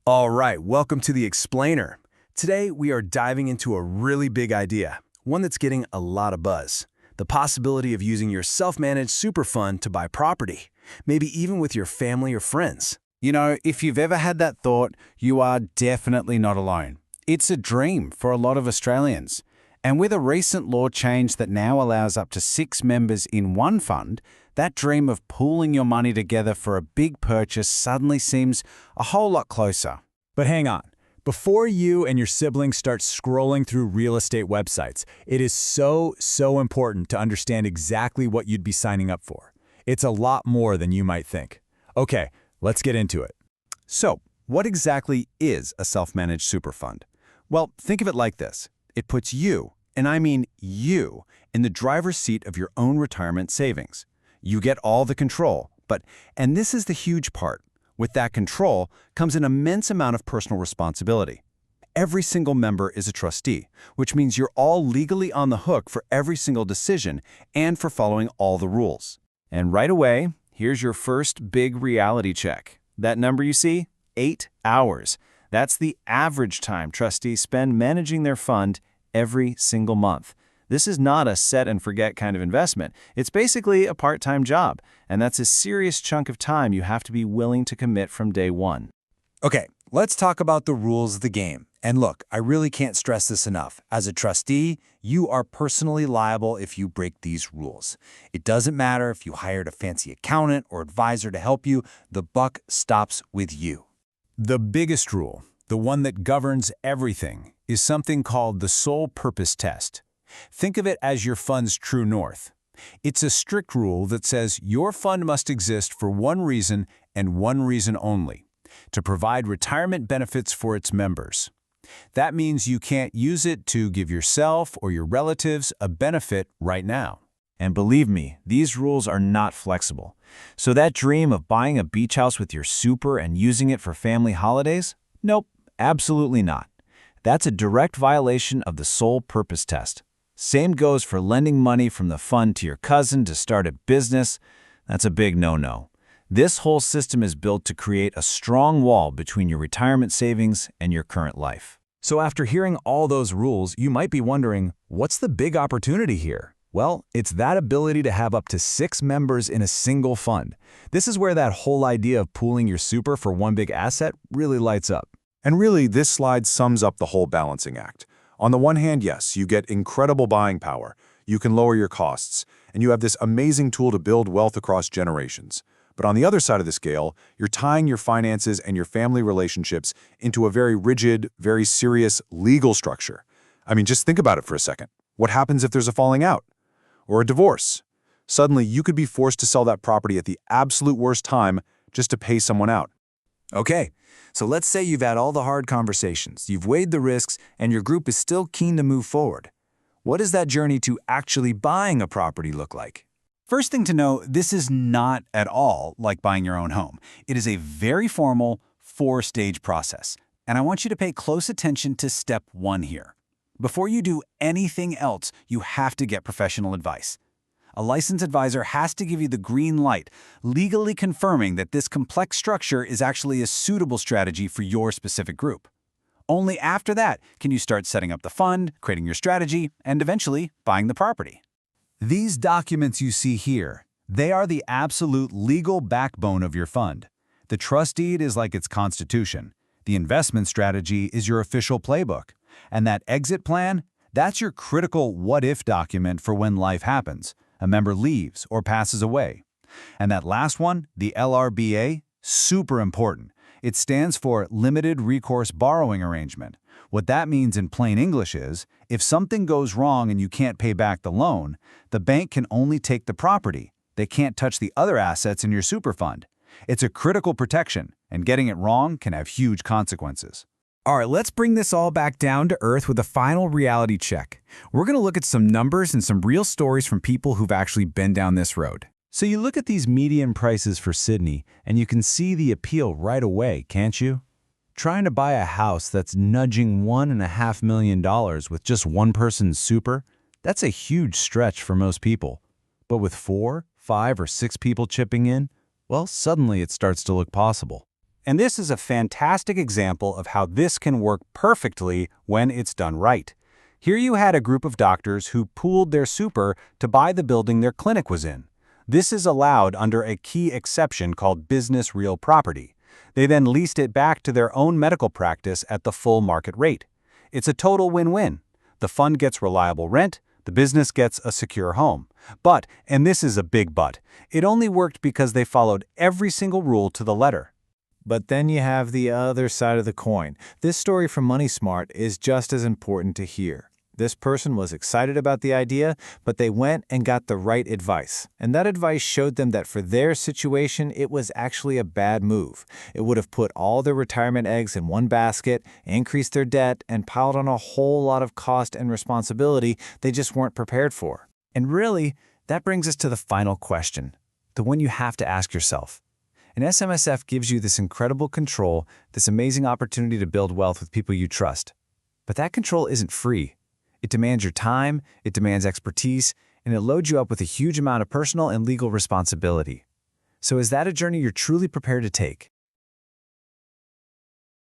All right, welcome to The Explainer. Today, we are diving into a really big idea, one that's getting a lot of buzz. The possibility of using your self-managed super fund to buy property, maybe even with your family or friends. You know, if you've ever had that thought, you are definitely not alone. It's a dream for a lot of Australians. And with a recent law change that now allows up to 6 members in one fund, that dream of pooling your money together for a big purchase suddenly seems a whole lot closer. But hang on. Before you and your siblings start scrolling through real estate websites, it is so important to understand exactly what you'd be signing up for. It's a lot more than you might think. Okay, let's get into it. So, what exactly is a self-managed super fund? Well, think of it like this. It puts you, and I mean you, in the driver's seat of your own retirement savings. You get all the control, and this is the huge part, with that control comes an immense amount of personal responsibility. Every single member is a trustee, which means you're all legally on the hook for every single decision and for following all the rules. And right away, here's your first big reality check. That number you see? 8 hours. That's the average time trustees spend managing their fund every single month. This is not a set and forget kind of investment. It's basically a part-time job, and that's a serious chunk of time you have to be willing to commit from day one. Okay, let's talk about the rules of the game. And look, I really can't stress this enough. As a trustee, you are personally liable if you break these rules. It doesn't matter if you hired a fancy accountant or advisor to help you, the buck stops with you. The biggest rule, the one that governs everything, is something called the sole purpose test. Think of it as your fund's true north. It's a strict rule that says your fund must exist for one reason and one reason only: to provide retirement benefits for its members. That means you can't use it to give yourself or your relatives a benefit right now. And believe me, these rules are not flexible. So that dream of buying a beach house with your super and using it for family holidays? Nope, absolutely not. That's a direct violation of the sole purpose test. Same goes for lending money from the fund to your cousin to start a business. That's a big no-no. This whole system is built to create a strong wall between your retirement savings and your current life. So after hearing all those rules, you might be wondering, what's the big opportunity here? Well, it's that ability to have up to 6 members in a single fund. This is where that whole idea of pooling your super for one big asset really lights up. And really, this slide sums up the whole balancing act. On the one hand, yes, you get incredible buying power, you can lower your costs, and you have this amazing tool to build wealth across generations. But on the other side of the scale, you're tying your finances and your family relationships into a very rigid, very serious legal structure. I mean, just think about it for a second. What happens if there's a falling out? Or a divorce? Suddenly, you could be forced to sell that property at the absolute worst time just to pay someone out. Okay, so let's say you've had all the hard conversations, you've weighed the risks, and your group is still keen to move forward. What does that journey to actually buying a property look like? First thing to know, this is not at all like buying your own home. It is a very formal 4-stage process, and I want you to pay close attention to step 1 here. Before you do anything else, you have to get professional advice. A licensed advisor has to give you the green light, legally confirming that this complex structure is actually a suitable strategy for your specific group. Only after that can you start setting up the fund, creating your strategy, and eventually buying the property. These documents you see here, they are the absolute legal backbone of your fund. The trust deed is like its constitution. The investment strategy is your official playbook. And that exit plan, that's your critical what-if document for when life happens, a member leaves or passes away. And that last one, the LRBA, super important. It stands for Limited Recourse Borrowing Arrangement. What that means in plain English is, if something goes wrong and you can't pay back the loan, the bank can only take the property. They can't touch the other assets in your super fund. It's a critical protection, and getting it wrong can have huge consequences. All right, let's bring this all back down to earth with a final reality check. We're going to look at some numbers and some real stories from people who've actually been down this road. So you look at these median prices for Sydney, and you can see the appeal right away, can't you? Trying to buy a house that's nudging $1.5 million with just one person's super, that's a huge stretch for most people. But with 4, 5, or 6 people chipping in, well, suddenly it starts to look possible. And this is a fantastic example of how this can work perfectly when it's done right. Here you had a group of doctors who pooled their super to buy the building their clinic was in. This is allowed under a key exception called business real property. They then leased it back to their own medical practice at the full market rate. It's a total win-win. The fund gets reliable rent, the business gets a secure home. But, and this is a big but, it only worked because they followed every single rule to the letter. But then you have the other side of the coin. This story from Money Smart is just as important to hear. This person was excited about the idea, but they went and got the right advice. And that advice showed them that for their situation, it was actually a bad move. It would have put all their retirement eggs in one basket, increased their debt, and piled on a whole lot of cost and responsibility they just weren't prepared for. And really, that brings us to the final question, the one you have to ask yourself. And SMSF gives you this incredible control, this amazing opportunity to build wealth with people you trust. But that control isn't free. It demands your time, it demands expertise, and it loads you up with a huge amount of personal and legal responsibility. So is that a journey you're truly prepared to take?